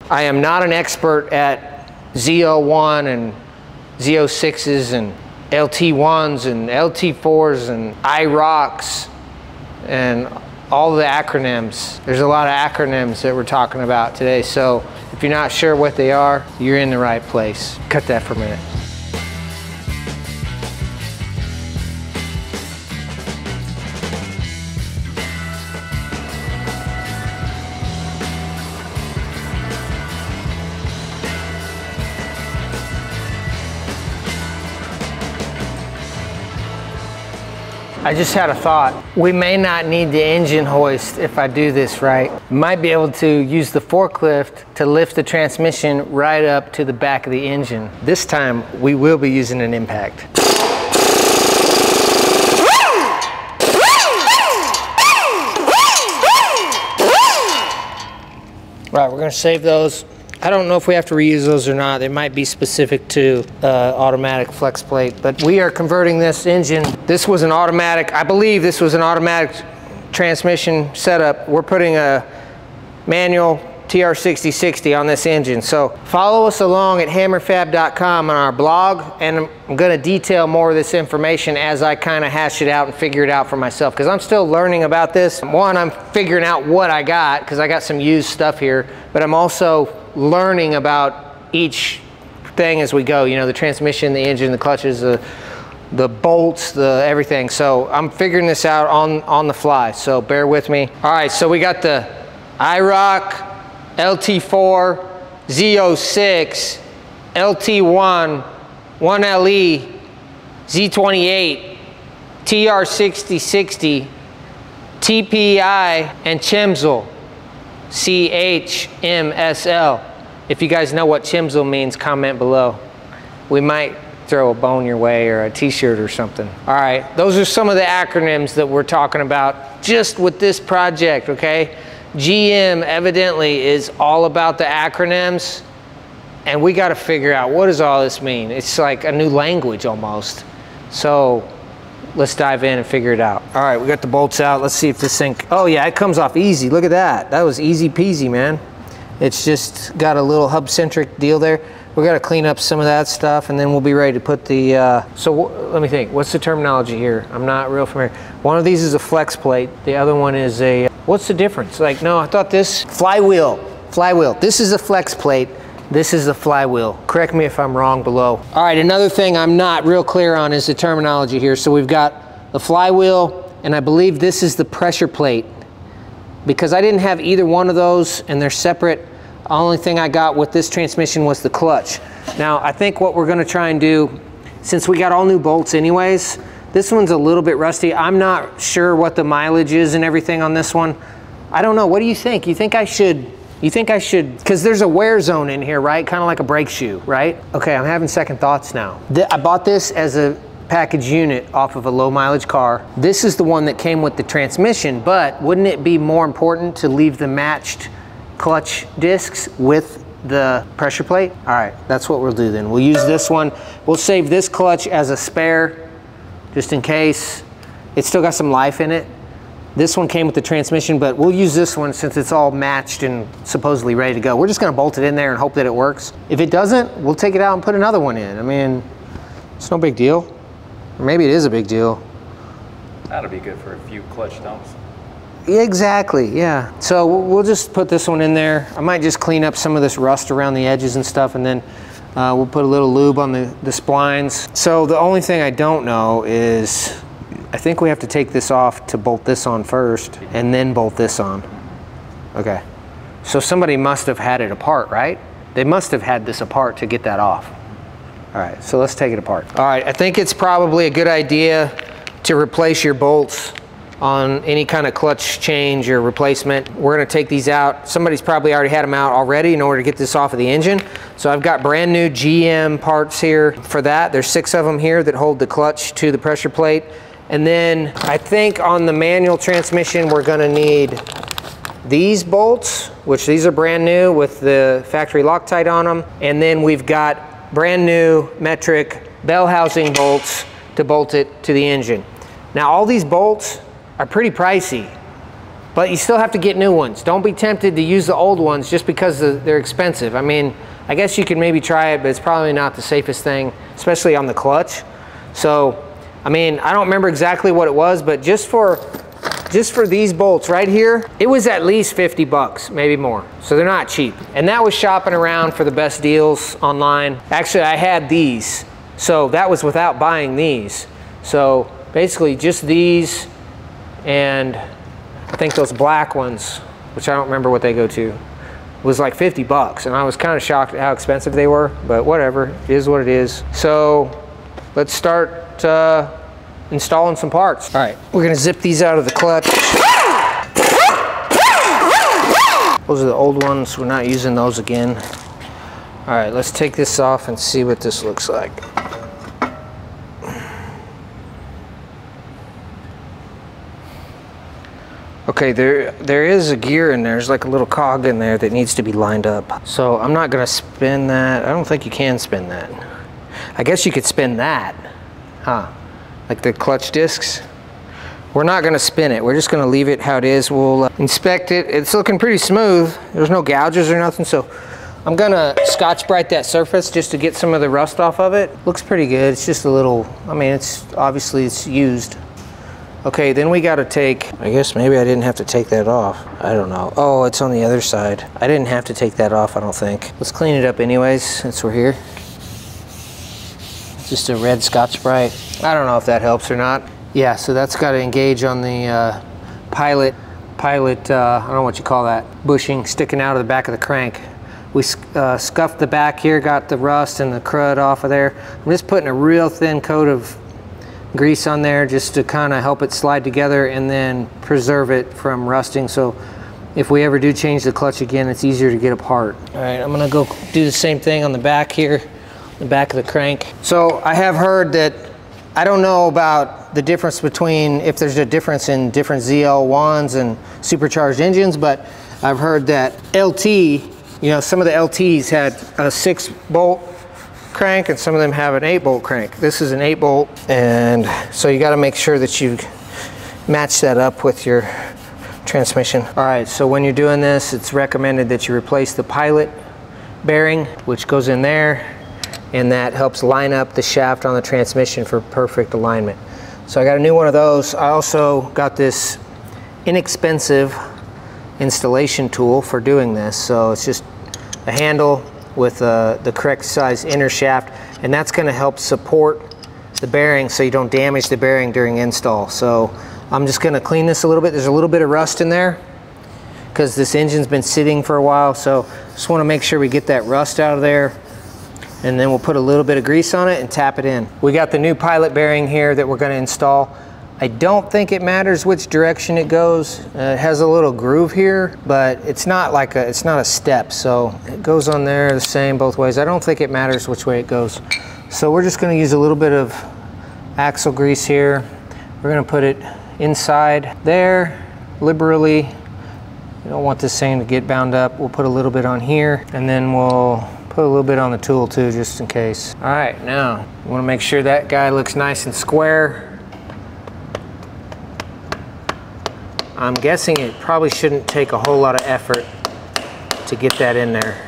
I am not an expert at Z01 and Z06s and LT1s and LT4s and IROCs and all the acronyms. There's a lot of acronyms that we're talking about today, so if you're not sure what they are, you're in the right place. Cut that for a minute. I just had a thought. We may not need the engine hoist if I do this right. Might be able to use the forklift to lift the transmission right up to the back of the engine. This time, we will be using an impact. Right, we're gonna save those. I don't know if we have to reuse those or not. They might be specific to automatic flex plate, but we are converting this engine. This was an automatic, I believe this was an automatic transmission setup. We're putting a manual TR6060 on this engine. So follow us along at hammerfab.com on our blog, and I'm gonna detail more of this information as I kind of hash it out and figure it out for myself, because I'm still learning about this. One, I'm figuring out what I got, because I got some used stuff here, but I'm also learning about each thing as we go. You know, the transmission, the engine, the clutches, the bolts, the everything. So I'm figuring this out on the fly, so bear with me. All right, so we got the IROC LT4, Z06, LT1, 1LE, Z28, TR6060, TPI, and Chimsel, CHMSL. If you guys know what Chimsel means, comment below. We might throw a bone your way or a t-shirt or something. All right, those are some of the acronyms that we're talking about just with this project, okay? GM evidently is all about the acronyms, and we got to figure out, what does all this mean? It's like a new language almost. So let's dive in and figure it out. All right, we got the bolts out. Let's see if this thing, oh yeah, it comes off easy. Look at that. That was easy peasy, man. It's just got a little hub-centric deal there. We got to clean up some of that stuff, and then we'll be ready to put the, let me think. What's the terminology here? I'm not real familiar. One of these is a flex plate. The other one is a, what's the difference? Like, no, I thought this, flywheel. This is a flex plate. This is the flywheel. Correct me if I'm wrong below. All right, another thing I'm not real clear on is the terminology here. So we've got the flywheel, and I believe this is the pressure plate. Because I didn't have either one of those, and they're separate. The only thing I got with this transmission was the clutch. Now, I think what we're gonna try and do, since we got all new bolts anyways, this one's a little bit rusty. I'm not sure what the mileage is and everything on this one. I don't know, what do you think? You think I should, because there's a wear zone in here, right? Kind of like a brake shoe, right? Okay, I'm having second thoughts now. I bought this as a package unit off of a low mileage car. This is the one that came with the transmission, but wouldn't it be more important to leave the matched clutch discs with the pressure plate? All right, that's what we'll do then. We'll use this one. We'll save this clutch as a spare, just in case. It's still got some life in it. This one came with the transmission, but we'll use this one since it's all matched and supposedly ready to go. We're just gonna bolt it in there and hope that it works. If it doesn't, we'll take it out and put another one in. I mean, it's no big deal. Or maybe it is a big deal. That'll be good for a few clutch dumps. Exactly, yeah. So we'll just put this one in there. I might just clean up some of this rust around the edges and stuff, and then we'll put a little lube on the splines. So the only thing I don't know is, I think we have to take this off to bolt this on first, and then bolt this on. Okay. So somebody must have had it apart, right? They must have had this apart to get that off. All right, so let's take it apart. All right, I think it's probably a good idea to replace your bolts on any kind of clutch change or replacement. We're gonna take these out. Somebody's probably already had them out already in order to get this off of the engine. So I've got brand new GM parts here for that. There's 6 of them here that hold the clutch to the pressure plate. And then I think on the manual transmission, we're gonna need these bolts, which these are brand new with the factory Loctite on them. And then we've got brand new metric bell housing bolts to bolt it to the engine. Now all these bolts are pretty pricey. But you still have to get new ones. Don't be tempted to use the old ones just because they're expensive. I mean, I guess you could maybe try it, but it's probably not the safest thing, especially on the clutch. So, I mean, I don't remember exactly what it was, but just for these bolts right here, it was at least 50 bucks, maybe more. So they're not cheap. And that was shopping around for the best deals online. Actually, I had these. So that was without buying these. So basically just these, and I think those black ones, which I don't remember what they go to, was like 50 bucks. And I was kind of shocked at how expensive they were, but whatever, it is what it is. So let's start installing some parts. All right, we're gonna zip these out of the clutch. Those are the old ones, we're not using those again. All right, let's take this off and see what this looks like. Okay, there is a gear in there. There's like a little cog in there that needs to be lined up. So I'm not gonna spin that. I don't think you can spin that. I guess you could spin that, huh? Like the clutch discs. We're not gonna spin it. We're just gonna leave it how it is. We'll inspect it. It's looking pretty smooth. There's no gouges or nothing, so I'm gonna Scotch-Brite that surface just to get some of the rust off of it. Looks pretty good. It's just a little, I mean, it's obviously it's used. Okay, then we gotta take, I guess maybe I didn't have to take that off. I don't know. Oh, it's on the other side. I didn't have to take that off, I don't think. Let's clean it up anyways, since we're here. Just a red Scotch-Brite. I don't know if that helps or not. Yeah, so that's gotta engage on the pilot, I don't know what you call that, bushing sticking out of the back of the crank. We scuffed the back here, got the rust and the crud off of there. I'm just putting a real thin coat of grease on there just to kind of help it slide together and then preserve it from rusting, so if we ever do change the clutch again, it's easier to get apart. All right, I'm gonna go do the same thing on the back here, the back of the crank. So I have heard that, I don't know about the difference between, if there's a difference in different ZL1s and supercharged engines, but I've heard that LT, you know, some of the LTs had a 6-bolt crank and some of them have an 8-bolt crank. This is an 8-bolt, and so you got to make sure that you match that up with your transmission. All right, so when you're doing this, it's recommended that you replace the pilot bearing, which goes in there, and that helps line up the shaft on the transmission for perfect alignment. So I got a new one of those. I also got this inexpensive installation tool for doing this. So it's just a handle with the correct size inner shaft, and that's going to help support the bearing so you don't damage the bearing during install. So I'm just going to clean this a little bit. There's a little bit of rust in there because this engine's been sitting for a while, so just want to make sure we get that rust out of there, and then we'll put a little bit of grease on it and tap it in. We got the new pilot bearing here that we're going to install. I don't think it matters which direction it goes. It has a little groove here, but it's not like it's not a step, so it goes on there the same both ways. I don't think it matters which way it goes. So we're just going to use a little bit of axle grease here. We're going to put it inside there liberally. You don't want this thing to get bound up. We'll put a little bit on here, and then we'll put a little bit on the tool too, just in case. All right, now you want to make sure that guy looks nice and square. I'm guessing it probably shouldn't take a whole lot of effort to get that in there.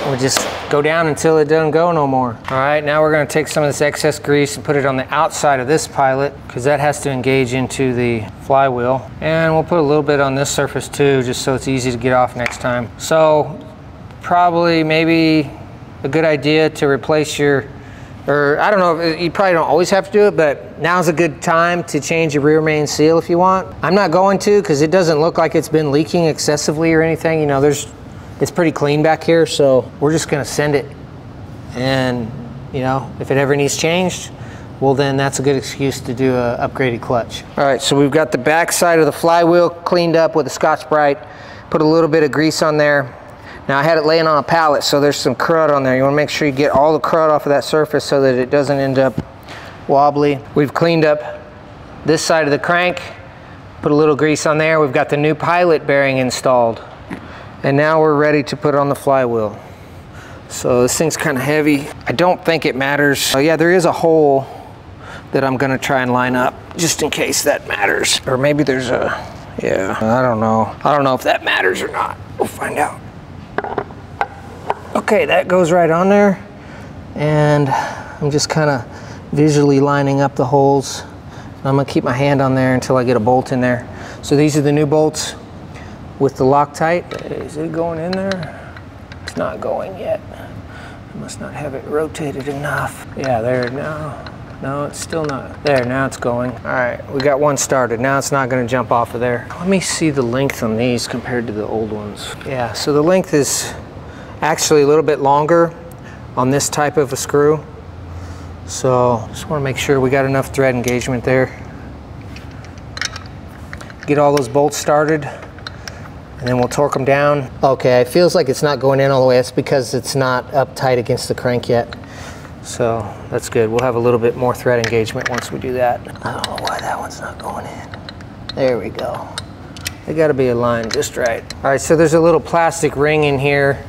We'll just go down until it doesn't go no more. All right, now we're gonna take some of this excess grease and put it on the outside of this pilot, because that has to engage into the flywheel. And we'll put a little bit on this surface too, just so it's easy to get off next time. So probably maybe a good idea to replace your, or I don't know, you probably don't always have to do it, but now's a good time to change your rear main seal if you want. I'm not going to, because it doesn't look like it's been leaking excessively or anything. You know, it's pretty clean back here, so we're just gonna send it. And you know, if it ever needs changed, well then that's a good excuse to do a upgraded clutch. All right, so we've got the back side of the flywheel cleaned up with a Scotch-Brite, put a little bit of grease on there. Now I had it laying on a pallet, so there's some crud on there. You wanna make sure you get all the crud off of that surface so that it doesn't end up wobbly. We've cleaned up this side of the crank, put a little grease on there. We've got the new pilot bearing installed. And now we're ready to put on the flywheel. So this thing's kind of heavy. I don't think it matters. Oh yeah, there is a hole that I'm gonna try and line up just in case that matters. Or maybe there's a, yeah, I don't know. I don't know if that matters or not. We'll find out. Okay, that goes right on there. And I'm just kind of visually lining up the holes. I'm gonna keep my hand on there until I get a bolt in there. So these are the new bolts with the Loctite. Is it going in there? It's not going yet. I must not have it rotated enough. Yeah, there, no, it's still not. There, now it's going. All right, we got one started. Now it's not gonna jump off of there. Let me see the length on these compared to the old ones. Yeah, so the length is actually a little bit longer on this type of a screw. So just want to make sure we got enough thread engagement there. Get all those bolts started and then we'll torque them down. Okay, it feels like it's not going in all the way. That's because it's not up tight against the crank yet. So that's good. We'll have a little bit more thread engagement once we do that. I don't know why that one's not going in. There we go. They got to be aligned just right. All right, so there's a little plastic ring in here.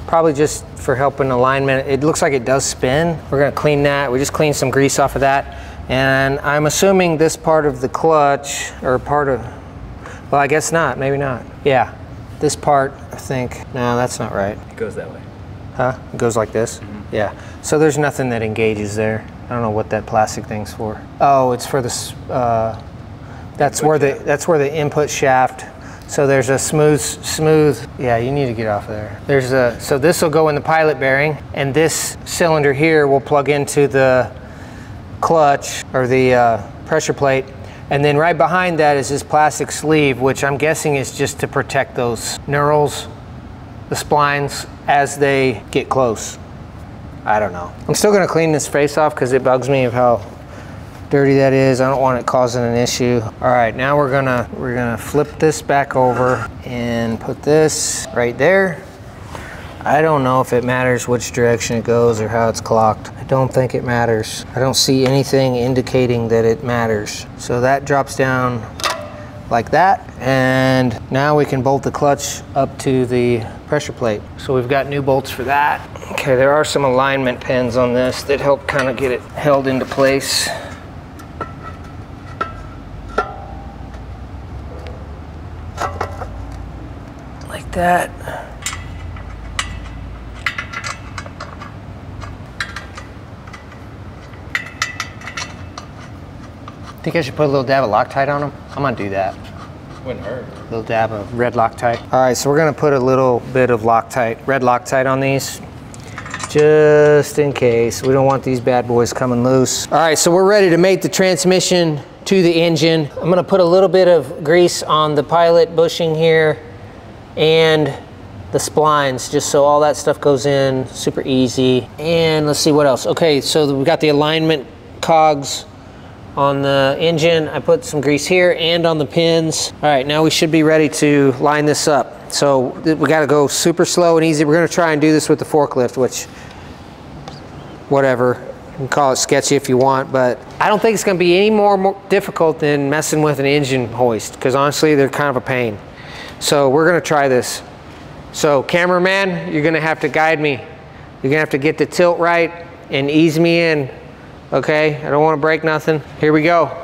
Probably just for helping alignment. It looks like it does spin. We're gonna clean that. We just cleaned some grease off of that. And I'm assuming this part of the clutch, or part of, well, I guess not, maybe not. Yeah, this part, I think, no, that's not right. It goes that way. Huh? It goes like this? Mm-hmm. Yeah. So there's nothing that engages there. I don't know what that plastic thing's for. Oh, it's for this, that's where the input shaft. So there's a smooth, yeah, you need to get off of there. So this will go in the pilot bearing, and this cylinder here will plug into the clutch, or the pressure plate. And then right behind that is this plastic sleeve, which I'm guessing is just to protect those knurls, the splines, as they get close. I don't know. I'm still gonna clean this face off because it bugs me of how dirty that is. I don't want it causing an issue. All right, now we're gonna flip this back over and put this right there. I don't know if it matters which direction it goes or how it's clocked. I don't think it matters. I don't see anything indicating that it matters. So that drops down like that. And now we can bolt the clutch up to the pressure plate. So we've got new bolts for that. Okay, there are some alignment pins on this that help kind of get it held into place. That. Think I should put a little dab of Loctite on them? I'm gonna do that. Wouldn't hurt. A little dab of red Loctite. All right, so we're gonna put a little bit of Loctite, red Loctite on these, just in case. We don't want these bad boys coming loose. All right, so we're ready to mate the transmission to the engine. I'm gonna put a little bit of grease on the pilot bushing here and the splines, just so all that stuff goes in super easy. And let's see what else. Okay, so we've got the alignment cogs on the engine. I put some grease here and on the pins. All right, now we should be ready to line this up. So we gotta go super slow and easy. We're gonna try and do this with the forklift, which, whatever, you can call it sketchy if you want, but I don't think it's gonna be any more difficult than messing with an engine hoist, because honestly, they're kind of a pain. So we're gonna try this. So cameraman, you're gonna have to guide me. You're gonna have to get the tilt right and ease me in, okay? I don't wanna break nothing. Here we go.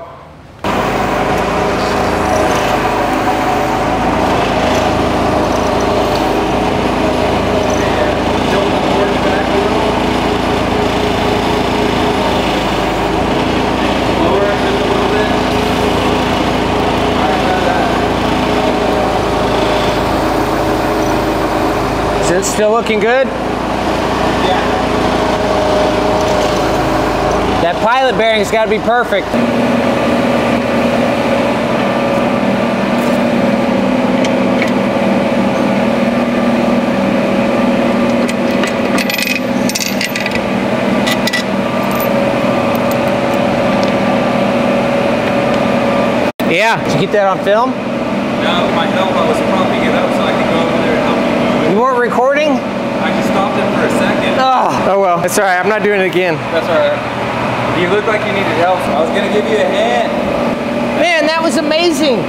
Is it still looking good? Yeah. That pilot bearing's got to be perfect. Yeah, did you get that on film? No, my help, I was propping it up so I could go over there and help you move it. You weren't recording? I just stopped it for a second. Oh well, it's all right. I'm not doing it again. That's all right. You look like you needed help. I was gonna give you a hand. Man, that was amazing.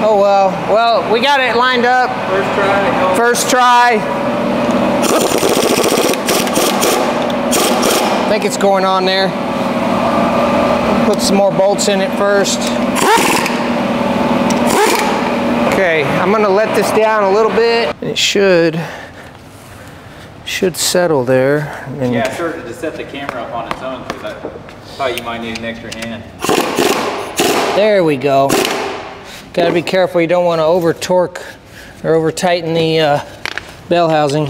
Oh well. Well, we got it lined up. First try. First try. I think it's going on there. Put some more bolts in it first. Okay, I'm gonna let this down a little bit. It should settle there. And yeah, I started to set the camera up on its own because I thought you might need an extra hand. There we go. Gotta be careful, you don't want to over torque or over tighten the bell housing.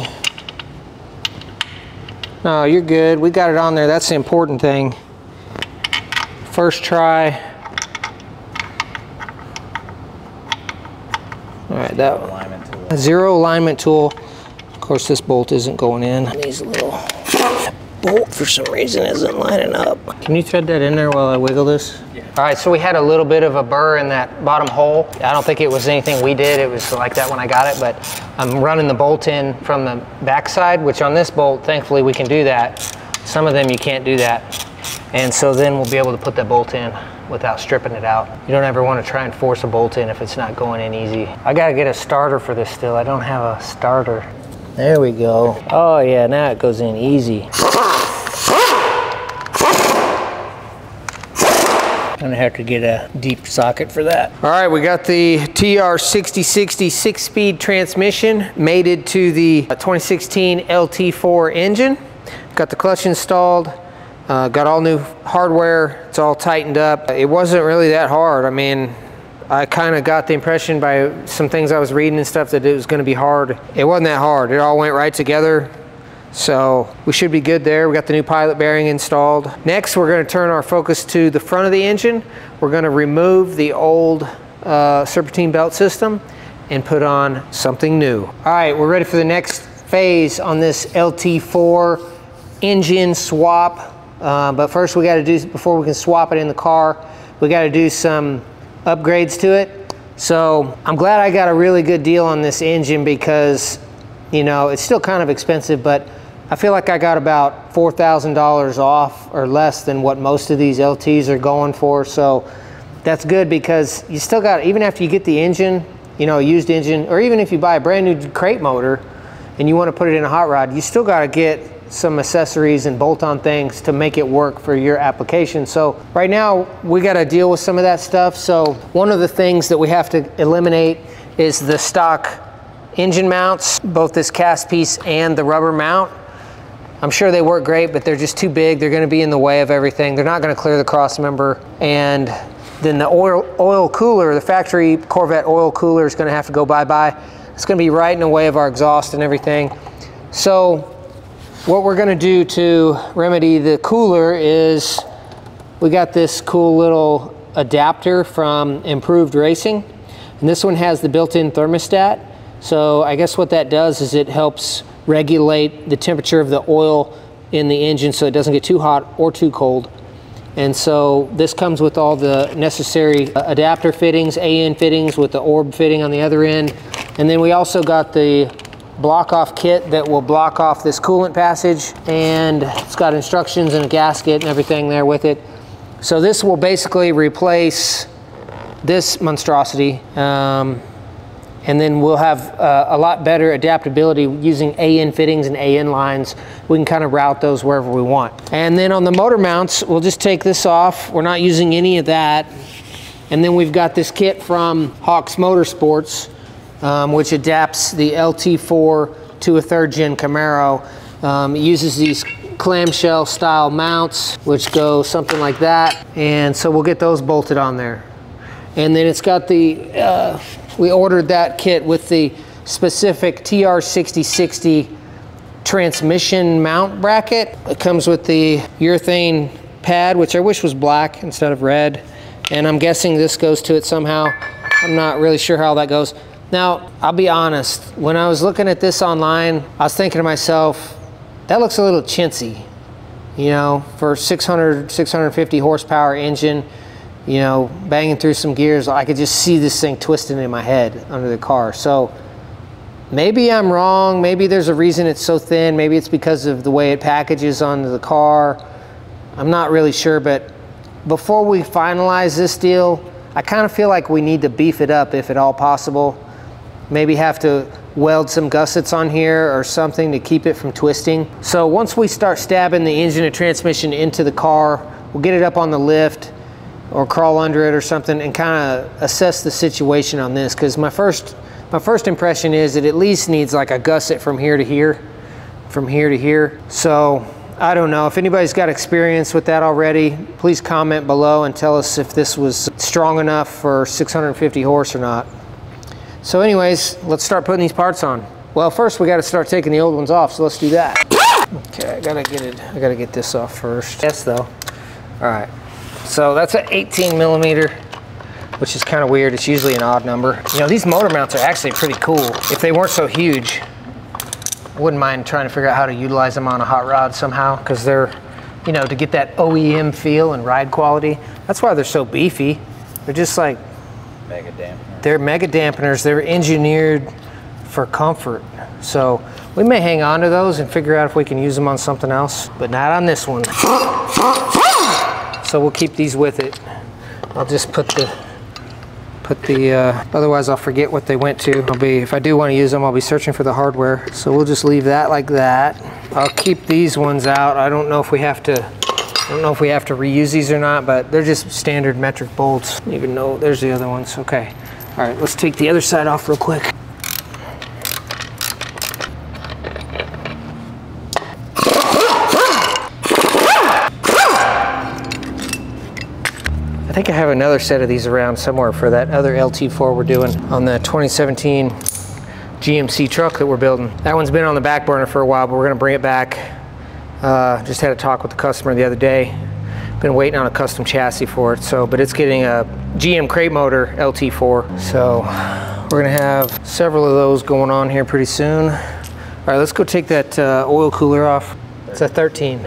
No, you're good. We got it on there. That's the important thing. First try. All right, that one. Zero alignment tool. Of course, this bolt isn't going in. It needs a little. That bolt, for some reason, isn't lining up. Can you thread that in there while I wiggle this? Yeah. All right, so we had a little bit of a burr in that bottom hole. I don't think it was anything we did. It was like that when I got it, but I'm running the bolt in from the backside, which on this bolt, thankfully, we can do that. Some of them you can't do that. And so then we'll be able to put that bolt in without stripping it out. You don't ever want to try and force a bolt in if it's not going in easy. I gotta get a starter for this still. I don't have a starter. There we go. Oh yeah, now it goes in easy. I'm gonna have to get a deep socket for that. All right, we got the TR6060 6-speed transmission mated to the 2016 LT4 engine. Got the clutch installed. Got all new hardware. It's all tightened up. It wasn't really that hard. I mean, I kind of got the impression by some things I was reading and stuff that it was going to be hard. It wasn't that hard. It all went right together. So we should be good there. We got the new pilot bearing installed. Next, we're going to turn our focus to the front of the engine. We're going to remove the old serpentine belt system and put on something new. All right, we're ready for the next phase on this LT4 engine swap. But first we got to do, before we can swap it in the car, we got to do some upgrades to it. So I'm glad I got a really good deal on this engine because, you know, it's still kind of expensive, but I feel like I got about $4,000 off or less than what most of these LTs are going for. So that's good because you still got, even after you get the engine, you know, a used engine, or even if you buy a brand new crate motor and you want to put it in a hot rod, you still got to get some accessories and bolt-on things to make it work for your application. So right now we got to deal with some of that stuff. So one of the things that we have to eliminate is the stock engine mounts, both this cast piece and the rubber mount. I'm sure they work great, but they're just too big. They're going to be in the way of everything. They're not going to clear the cross member. And then the oil cooler, the factory Corvette oil cooler is going to have to go bye-bye. It's going to be right in the way of our exhaust and everything. So what we're going to do to remedy the cooler is we got this cool little adapter from Improved Racing, and this one has the built-in thermostat. So I guess what that does is it helps regulate the temperature of the oil in the engine so it doesn't get too hot or too cold. And so this comes with all the necessary adapter fittings, AN fittings with the orb fitting on the other end. And then we also got the block off kit that will block off this coolant passage, and it's got instructions and a gasket and everything there with it. So this will basically replace this monstrosity, and then we'll have a lot better adaptability using AN fittings and AN lines. We can kind of route those wherever we want. And then on the motor mounts, we'll just take this off. We're not using any of that. And then we've got this kit from Hawks Motorsports, which adapts the LT4 to a 3rd gen Camaro. It uses these clamshell style mounts, which go something like that. And so we'll get those bolted on there. And then it's got the, we ordered that kit with the specific TR6060 transmission mount bracket. It comes with the urethane pad, which I wish was black instead of red. And I'm guessing this goes to it somehow. I'm not really sure how that goes. Now, I'll be honest, when I was looking at this online, I was thinking to myself, that looks a little chintzy, you know, for 650 horsepower engine, you know, banging through some gears. I could just see this thing twisting in my head under the car. So maybe I'm wrong. Maybe there's a reason it's so thin. Maybe it's because of the way it packages onto the car. I'm not really sure, but before we finalize this deal, I kind of feel like we need to beef it up if at all possible. maybe have to weld some gussets on here or something to keep it from twisting. So once we start stabbing the engine and transmission into the car, we'll get it up on the lift or crawl under it or something and kind of assess the situation on this, because my first impression is it at least needs like a gusset from here to here, from here to here. So I don't know if anybody's got experience with that already. Please comment below and tell us if this was strong enough for 650 horse or not. So anyways, let's start putting these parts on. Well, first we got to start taking the old ones off, so let's do that. Okay, I gotta get this off first. Yes, though. All right. So that's an 18 millimeter, which is kind of weird. It's usually an odd number. You know, these motor mounts are actually pretty cool. If they weren't so huge, I wouldn't mind trying to figure out how to utilize them on a hot rod somehow, because they're, you know, to get that OEM feel and ride quality. That's why they're so beefy. They're just like, Mega dampener. They're mega dampeners. They're engineered for comfort. So we may hang on to those and figure out if we can use them on something else, but not on this one. So we'll keep these with it. I'll just put the otherwise I'll forget what they went to. If I do want to use them, I'll be searching for the hardware. So we'll just leave that like that. I'll keep these ones out. I don't know if we have to reuse these or not, but they're just standard metric bolts. I don't even know, there's the other ones. Okay. All right, let's take the other side off real quick. I think I have another set of these around somewhere for that other LT4 we're doing on the 2017 GMC truck that we're building. That one's been on the back burner for a while, but we're gonna bring it back. Just had a talk with the customer the other day. Been waiting on a custom chassis for it, but it's getting a GM crate motor LT4. So we're gonna have several of those going on here pretty soon. All right, let's go take that oil cooler off. It's a 13.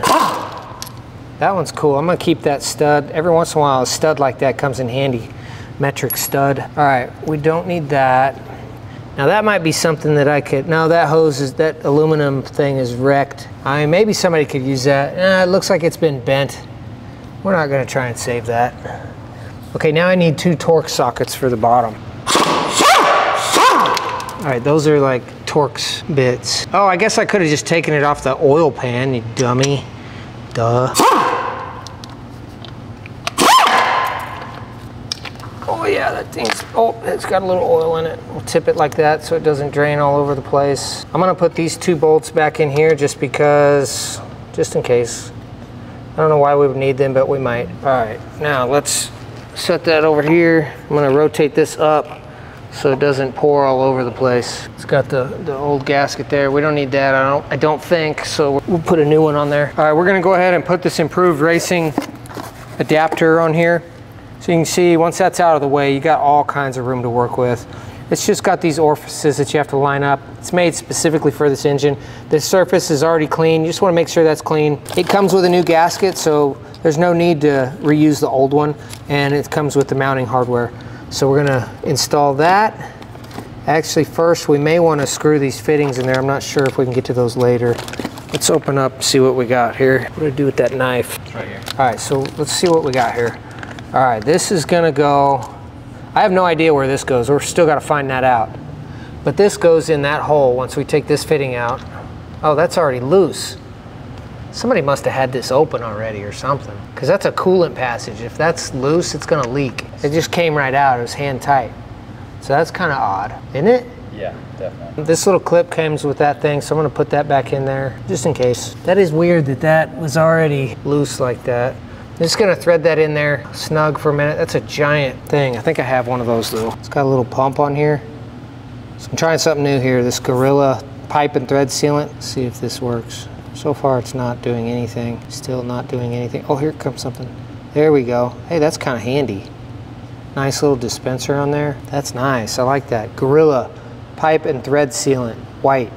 That one's cool. I'm gonna keep that stud. Every once in a while, a stud like that comes in handy. Metric stud. All right, we don't need that. Now that might be something that I could, no, that hose is, that aluminum thing is wrecked. I mean, maybe somebody could use that. It looks like it's been bent. We're not gonna try and save that. Okay, now I need 2 torque sockets for the bottom. All right, those are like Torx bits. Oh, I guess I could have just taken it off the oil pan, you dummy. Duh. Oh yeah, that thing's, oh, it's got a little oil in it. We'll tip it like that so it doesn't drain all over the place. I'm gonna put these 2 bolts back in here just because, just in case. I don't know why we would need them, but we might. All right, now let's set that over here. I'm gonna rotate this up so it doesn't pour all over the place. It's got the old gasket there. We don't need that, I don't think, so we'll put a new one on there. All right, we're gonna go ahead and put this improved racing adapter on here. So you can see, once that's out of the way, you got all kinds of room to work with. It's just got these orifices that you have to line up. It's made specifically for this engine. The surface is already clean. You just wanna make sure that's clean. It comes with a new gasket, so there's no need to reuse the old one, and it comes with the mounting hardware. So we're gonna install that. Actually, first we may wanna screw these fittings in there. I'm not sure if we can get to those later. Let's open up and see what we got here. What do I do with that knife? It's right here. All right, so let's see what we got here. All right, this is gonna go, I have no idea where this goes. We're still gotta find that out. But this goes in that hole once we take this fitting out. Oh, that's already loose. Somebody must have had this open already or something, because that's a coolant passage. If that's loose, it's gonna leak. It just came right out, it was hand tight. So that's kind of odd, isn't it? Yeah, definitely. This little clip comes with that thing, so I'm gonna put that back in there, just in case. That is weird that that was already loose like that. I'm just gonna thread that in there, snug for a minute. That's a giant thing. I think I have one of those though. It's got a little pump on here. So I'm trying something new here, this Gorilla pipe and thread sealant. Let's see if this works. So far it's not doing anything, still not doing anything. Oh, here comes something. There we go. Hey, that's kind of handy. Nice little dispenser on there. That's nice, I like that. Gorilla pipe and thread sealant, white,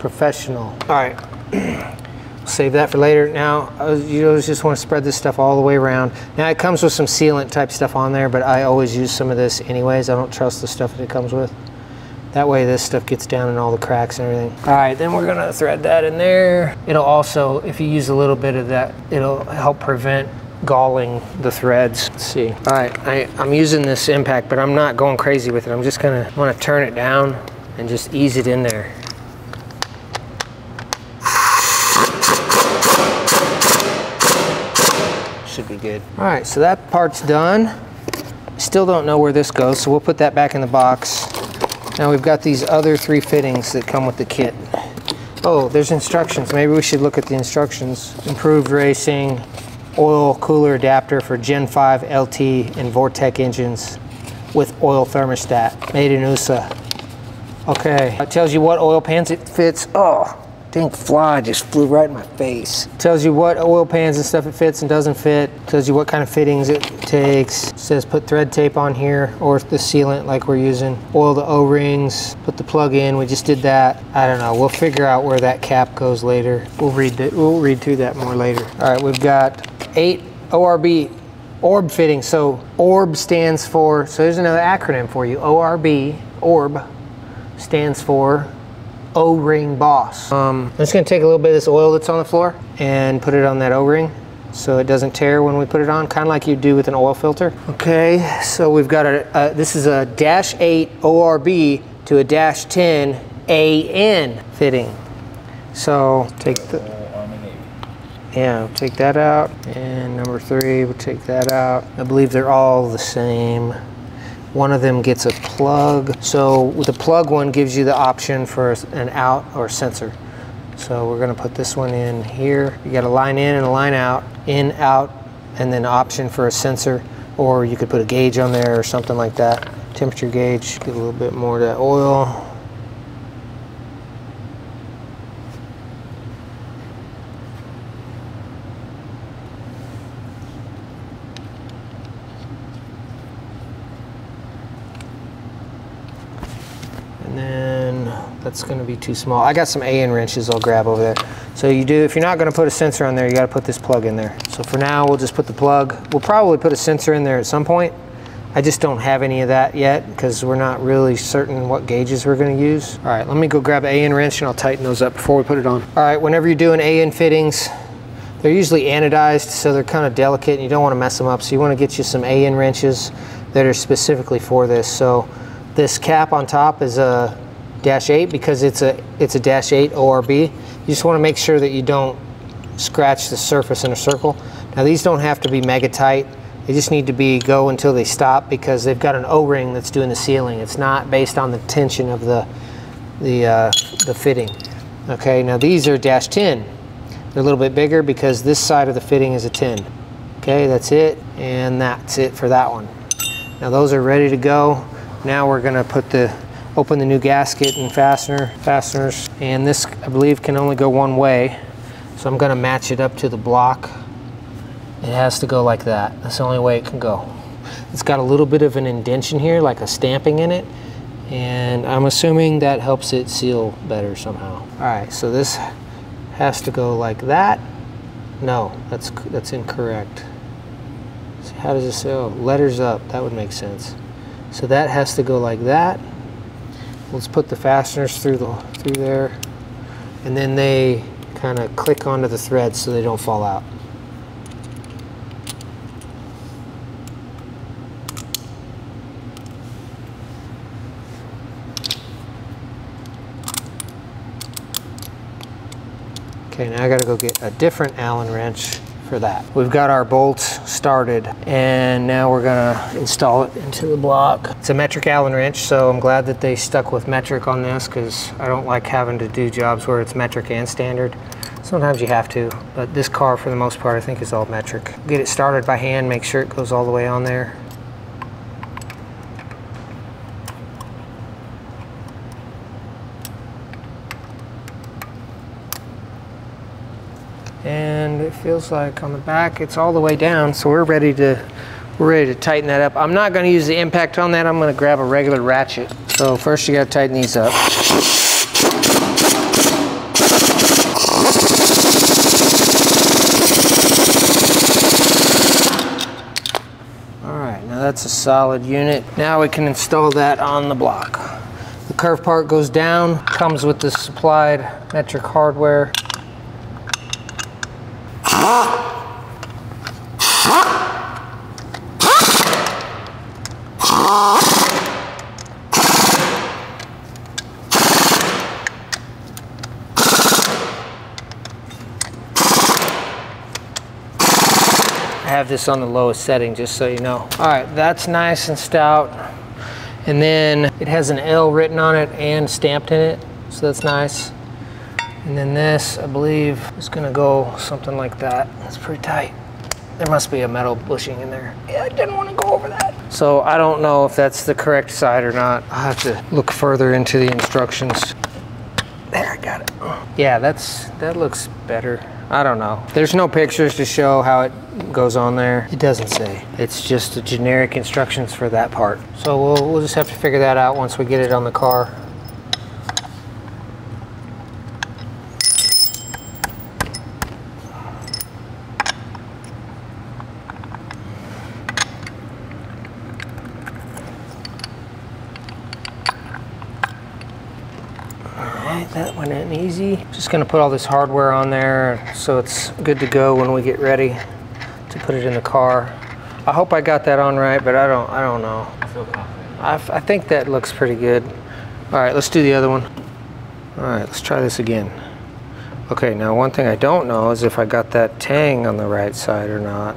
professional. All right, save that for later. Now, you always just want to spread this stuff all the way around. Now it comes with some sealant type stuff on there, but I always use some of this anyways. I don't trust the stuff that it comes with. That way this stuff gets down in all the cracks and everything. All right, then we're gonna thread that in there. It'll also, if you use a little bit of that, it'll help prevent galling the threads. Let's see. All right, I'm using this impact, but I'm not going crazy with it. I'm just gonna wanna turn it down and just ease it in there. Should be good. All right, so that part's done. Still don't know where this goes, so we'll put that back in the box. Now we've got these other 3 fittings that come with the kit. Oh, there's instructions. Maybe we should look at the instructions. Improved racing, oil cooler adapter for Gen 5 LT and Vortec engines with oil thermostat, made in USA. Okay, it tells you what oil pans it fits. Oh, dang fly just flew right in my face. Tells you what oil pans and stuff it fits and doesn't fit. Tells you what kind of fittings it takes. It says put thread tape on here or the sealant like we're using. Oil the O-rings, put the plug in. We just did that. I don't know, we'll figure out where that cap goes later. We'll read through that more later. All right, we've got 8 ORB orb fittings. So orb stands for, so there's another acronym for you. ORB, orb, stands for O-ring boss. I'm just gonna take a little bit of this oil that's on the floor and put it on that O-ring so it doesn't tear when we put it on, kind of like you do with an oil filter. Okay, so we've got this is a -8 ORB to a -10 AN fitting. So take take that out, and number 3, we'll take that out. I believe they're all the same. One of them gets a plug. So the plug one gives you the option for an out or sensor. So we're gonna put this one in here. You got a line in and a line out, in, out, and then option for a sensor, or you could put a gauge on there or something like that. Temperature gauge, get a little bit more of that oil. And then that's gonna be too small. I got some AN wrenches I'll grab over there. So you do, if you're not gonna put a sensor on there, you gotta put this plug in there. So for now, we'll just put the plug. We'll probably put a sensor in there at some point. I just don't have any of that yet because we're not really certain what gauges we're gonna use. All right, let me go grab an AN wrench and I'll tighten those up before we put it on. All right, whenever you're doing AN fittings, they're usually anodized, so they're kind of delicate and you don't wanna mess them up. So you wanna get you some AN wrenches that are specifically for this. So this cap on top is a -8 because it's a -8 ORB. You just want to make sure that you don't scratch the surface in a circle. Now these don't have to be mega tight. They just need to go until they stop because they've got an O-ring that's doing the sealing. It's not based on the tension of the fitting. Okay, now these are -10. They're a little bit bigger because this side of the fitting is a 10. Okay, that's it, and that's it for that one. Now those are ready to go. Now we're gonna open the new gasket and fasteners, and this I believe can only go one way. So I'm gonna match it up to the block. It has to go like that. That's the only way it can go. It's got a little bit of an indentation here, like a stamping in it, and I'm assuming that helps it seal better somehow. All right, so this has to go like that. No, that's incorrect. So how does this go? Letters up, that would make sense. So that has to go like that. Let's put the fasteners through there, and then they kind of click onto the threads so they don't fall out. Okay, now I gotta go get a different Allen wrench for that. We've got our bolts started, and now we're gonna install it into the block. It's a metric Allen wrench, so I'm glad that they stuck with metric on this because I don't like having to do jobs where it's metric and standard. Sometimes you have to, but this car for the most part I think is all metric. Get it started by hand, make sure it goes all the way on there. And it feels like on the back it's all the way down, so we're ready to tighten that up. I'm not going to use the impact on that. I'm going to grab a regular ratchet. So first you got to tighten these up. All right, now that's a solid unit. Now we can install that on the block. The curved part goes down, comes with the supplied metric hardware. I have this on the lowest setting, just so you know. All right, that's nice and stout. And then it has an L written on it and stamped in it, so that's nice. And then this, I believe, is gonna go something like that. It's pretty tight. There must be a metal bushing in there. Yeah, I didn't want to go over that. So I don't know if that's the correct side or not. I'll have to look further into the instructions. There, I got it. Yeah, that looks better. I don't know. There's no pictures to show how it goes on there. It doesn't say. It's just the generic instructions for that part. So we'll just have to figure that out once we get it on the car. That went in easy. Just gonna put all this hardware on there so it's good to go when we get ready to put it in the car. I hope I got that on right, but I don't know. I feel confident. I think that looks pretty good. All right, let's do the other one. All right, let's try this again. Okay, now one thing I don't know is if I got that tang on the right side or not.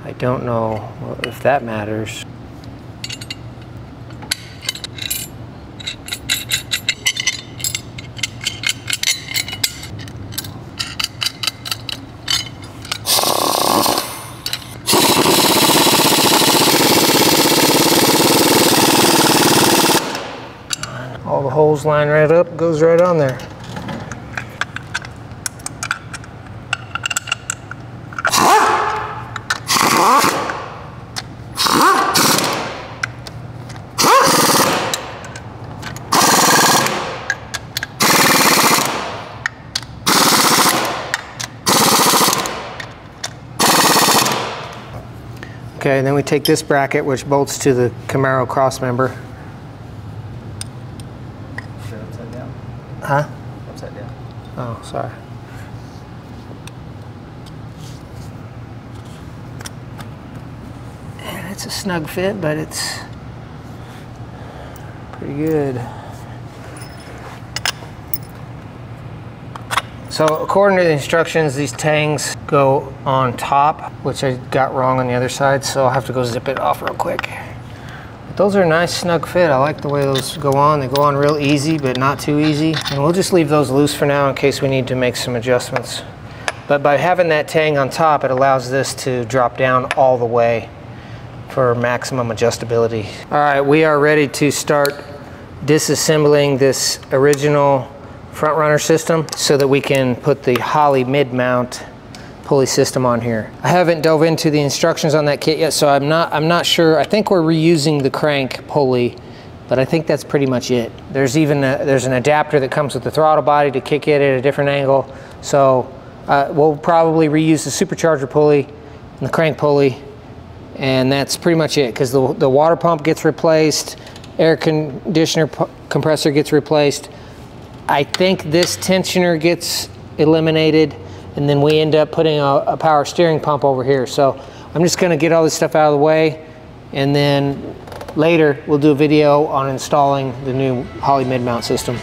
I don't know if that matters. All the holes line right up, goes right on there. Okay, and then we take this bracket, which bolts to the Camaro cross member. Is it upside down? Huh? Upside down. Oh, sorry. And it's a snug fit, but it's pretty good. So according to the instructions, these tangs go on top, which I got wrong on the other side, so I'll have to go zip it off real quick. But those are a nice snug fit. I like the way those go on. They go on real easy, but not too easy. And we'll just leave those loose for now in case we need to make some adjustments. But by having that tang on top, it allows this to drop down all the way for maximum adjustability. All right, we are ready to start disassembling this original front runner system so that we can put the Holley mid-mount pulley system on here. I haven't dove into the instructions on that kit yet, so I'm not sure. I think we're reusing the crank pulley, but I think that's pretty much it. There's even there's an adapter that comes with the throttle body to kick it at a different angle. So we'll probably reuse the supercharger pulley and the crank pulley, and that's pretty much it, because the water pump gets replaced, air conditioner compressor gets replaced. I think this tensioner gets eliminated, and then we end up putting a power steering pump over here. So I'm just gonna get all this stuff out of the way, and then later we'll do a video on installing the new Holley mid-mount system.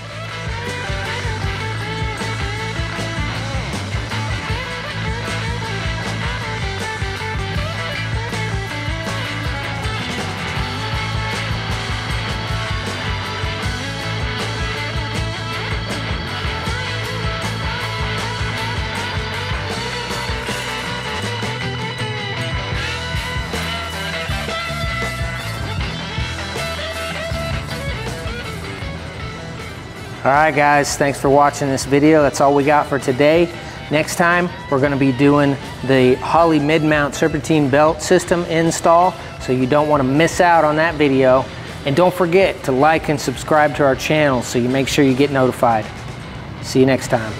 All right guys, thanks for watching this video. That's all we got for today. Next time, we're gonna be doing the Holley mid-mount serpentine belt system install, so you don't wanna miss out on that video. And don't forget to like and subscribe to our channel so you make sure you get notified. See you next time.